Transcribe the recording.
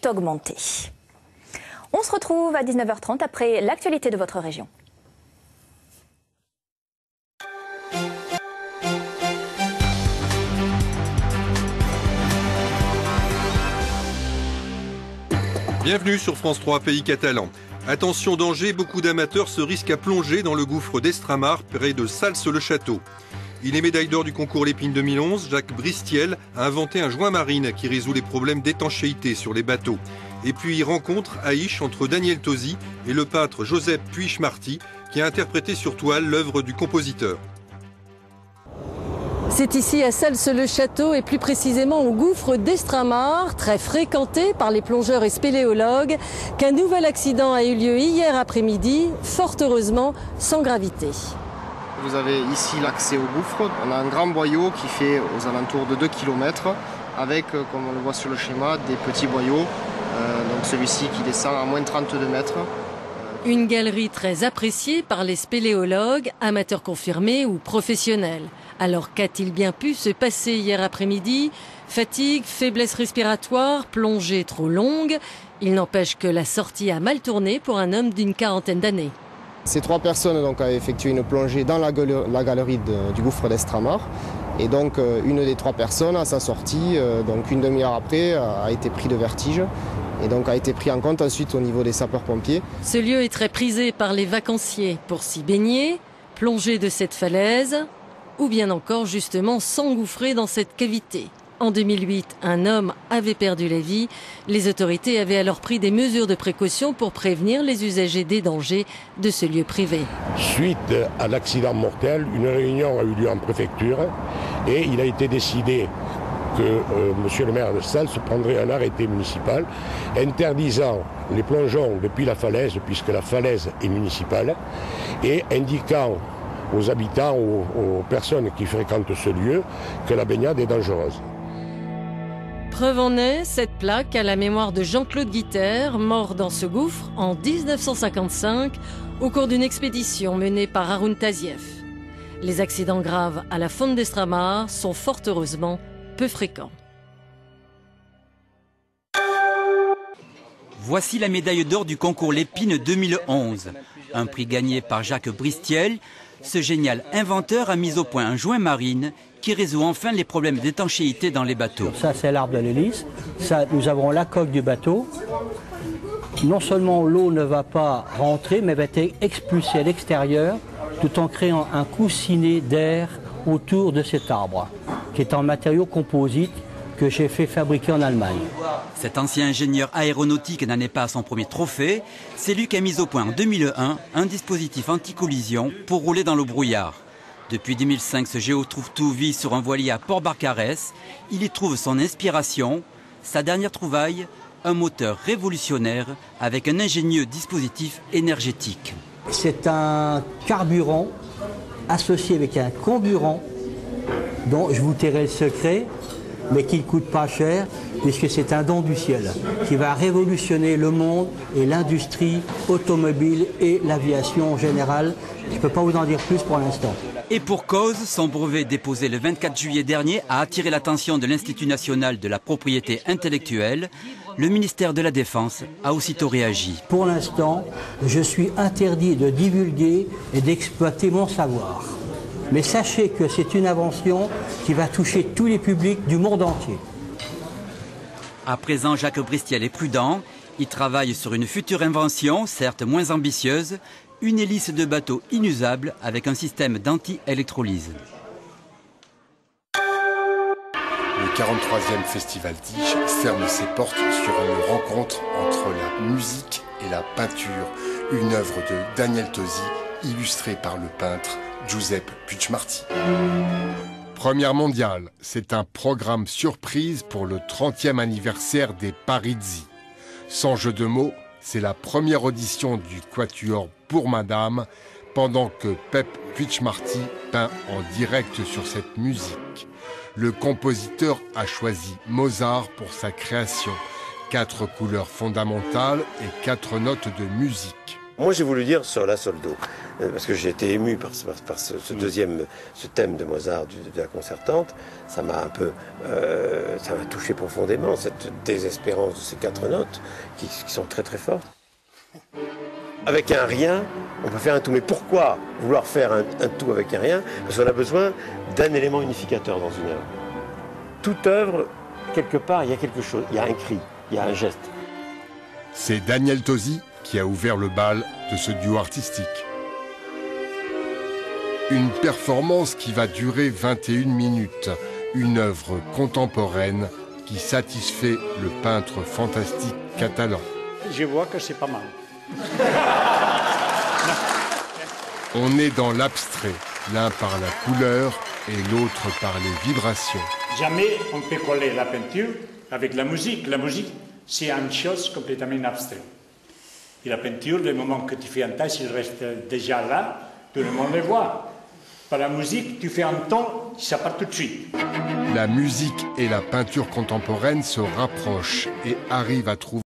est augmenté. On se retrouve à 19h30 après l'actualité de votre région. Bienvenue sur France 3, pays catalan. Attention danger, beaucoup d'amateurs se risquent à plonger dans le gouffre d'Estramar, près de Sals-le-Château. Il est médaille d'or du concours Lépine 2011. Jacques Bristiel a inventé un joint marine qui résout les problèmes d'étanchéité sur les bateaux. Et puis rencontre Aïch entre Daniel Tosi et le peintre Josep Puig-Martí qui a interprété sur toile l'œuvre du compositeur. C'est ici à Sals-le-Château et plus précisément au gouffre d'Estramar, très fréquenté par les plongeurs et spéléologues, qu'un nouvel accident a eu lieu hier après-midi, fort heureusement sans gravité. Vous avez ici l'accès au gouffre. On a un grand boyau qui fait aux alentours de 2 km avec, comme on le voit sur le schéma, des petits boyaux. Donc celui-ci qui descend à moins de 32 mètres. Une galerie très appréciée par les spéléologues, amateurs confirmés ou professionnels. Alors qu'a-t-il bien pu se passer hier après-midi? Fatigue, faiblesse respiratoire, plongée trop longue. Il n'empêche que la sortie a mal tourné pour un homme d'une quarantaine d'années. Ces 3 personnes donc, avaient effectué une plongée dans la galerie du gouffre d'Estramar. Et donc une des 3 personnes à sa sortie, donc une demi-heure après, a été pris de vertige. Et donc a été pris en compte ensuite au niveau des sapeurs-pompiers. Ce lieu est très prisé par les vacanciers pour s'y baigner, plonger de cette falaise ou bien encore justement s'engouffrer dans cette cavité. En 2008, un homme avait perdu la vie. Les autorités avaient alors pris des mesures de précaution pour prévenir les usagers des dangers de ce lieu privé. Suite à l'accident mortel, une réunion a eu lieu en préfecture et il a été décidé que monsieur le maire de Sals prendrait un arrêté municipal interdisant les plongeons depuis la falaise, puisque la falaise est municipale, et indiquant aux habitants, aux personnes qui fréquentent ce lieu, que la baignade est dangereuse. Preuve en est cette plaque à la mémoire de Jean-Claude Guiter, mort dans ce gouffre en 1955 au cours d'une expédition menée par Haroun Tazieff. Les accidents graves à la Fonte d'Estramar sont fort heureusement peu fréquents. Voici la médaille d'or du concours Lépine 2011. Un prix gagné par Jacques Bristiel. Ce génial inventeur a mis au point un joint marine qui résout enfin les problèmes d'étanchéité dans les bateaux. Ça, c'est l'arbre de l'hélice. Ça, nous avons la coque du bateau. Non seulement l'eau ne va pas rentrer, mais va être expulsée à l'extérieur, tout en créant un coussinet d'air autour de cet arbre, qui est en matériau composite que j'ai fait fabriquer en Allemagne. Cet ancien ingénieur aéronautique n'en est pas à son premier trophée. C'est lui qui a mis au point en 2001 un dispositif anti-collision pour rouler dans le brouillard. Depuis 2005, ce géotrouve-tout vit sur un voilier à Port-Barcarès. Il y trouve son inspiration. Sa dernière trouvaille, un moteur révolutionnaire avec un ingénieux dispositif énergétique. C'est un carburant associé avec un comburant dont je vous tairai le secret, mais qui ne coûte pas cher, puisque c'est un don du ciel qui va révolutionner le monde et l'industrie automobile et l'aviation en général. Je ne peux pas vous en dire plus pour l'instant. Et pour cause, son brevet déposé le 24 juillet dernier a attiré l'attention de l'Institut national de la propriété intellectuelle. Le ministère de la Défense a aussitôt réagi. Pour l'instant, je suis interdit de divulguer et d'exploiter mon savoir. Mais sachez que c'est une invention qui va toucher tous les publics du monde entier. À présent, Jacques Bristiel est prudent. Il travaille sur une future invention, certes moins ambitieuse, une hélice de bateau inusable avec un système d'anti-électrolyse. Le 43e Festival d'Ige ferme ses portes sur une rencontre entre la musique et la peinture. Une œuvre de Daniel Tosi, illustrée par le peintre Josep Puig-Martí. Première mondiale, c'est un programme surprise pour le 30e anniversaire des Parisi. Sans jeu de mots, c'est la première audition du Quatuor pour Madame, pendant que Pep Puig-Martí peint en direct sur cette musique. Le compositeur a choisi Mozart pour sa création. 4 couleurs fondamentales et 4 notes de musique. Moi, j'ai voulu dire sur la soldo, parce que j'ai été ému par ce thème de Mozart, de la concertante. Ça m'a un peu, ça m'a touché profondément, cette désespérance de ces 4 notes qui sont très très fortes. Avec un rien, on peut faire un tout. Mais pourquoi vouloir faire un tout avec un rien? Parce qu'on a besoin d'un élément unificateur dans une œuvre. Toute œuvre, quelque part, il y a quelque chose, il y a un cri, il y a un geste. C'est Daniel Tosi qui a ouvert le bal de ce duo artistique. Une performance qui va durer 21 minutes, une œuvre contemporaine qui satisfait le peintre fantastique catalan. Je vois que c'est pas mal. On est dans l'abstrait, l'un par la couleur et l'autre par les vibrations. Jamais on peut coller la peinture avec la musique. La musique, c'est une chose complètement abstraite. Et la peinture, le moment que tu fais un tâche, il reste déjà là, tout le monde le voit. Par la musique, tu fais un ton, ça part tout de suite. La musique et la peinture contemporaine se rapprochent et arrivent à trouver